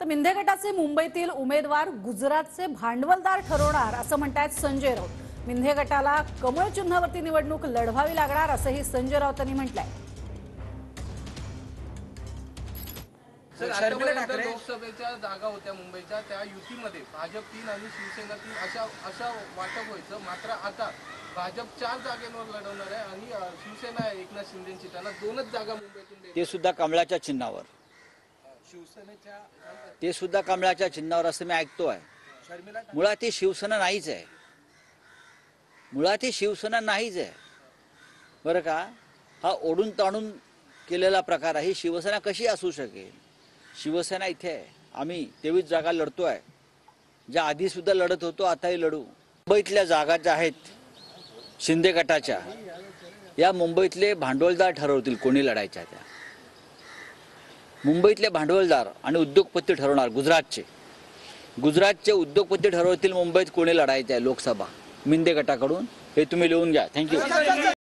तर मिंधे गटाचे मुंबईतील उमेदवार गुजरातचे भांडवलदार ठरवणार असं म्हणतात संजय राऊत। मिंधे गटाला कमळ चिन्हावरती निवडणूक लढवावी लागणार असंही संजय राऊतांनी म्हटलंय। लोकसभेच्या जागा होत्या मुंबईच्या, त्या युतीमध्ये भाजप 3 आणि शिवसेना 3 अशा वाटप व्हायचं। मात्र आता भाजप 4 जागेवर लढवणार आहे आणि शिवसेना एकनाथ शिंदेची त्यांना 2च जागा मुंबईतून, ते सुद्धा कमळाच्या चिन्हावर, शिवसेनेच्या ते सुद्धा कमळाच्या चिन्हावर असं मी ऐकतोय। मुळात ही शिवसेना नाहीच आहे, मुळात ही शिवसेना नाहीच आहे बरं का। हा ओढून ताणून केलेला प्रकार आहे। ही शिवसेना कशी असू शकेल? शिवसेना इथे आहे, आम्ही 23 जागा लढतोय, ज्या आधी सुद्धा लढत होतो, आताही लढू। मुंबईतल्या जागा ज्या आहेत शिंदे गटाच्या, या मुंबईतले भांडवलदार ठरवतील कोणी लढायच्या। त्या मुंबईतले भांडवलदार आणि उद्योगपती ठरवणार। गुजरातचे उद्योगपती ठरवतील मुंबईत कोणी लढायचं आहे लोकसभा मिंदे गटाकडून। हे तुम्ही लिहून घ्या। थँक्यू।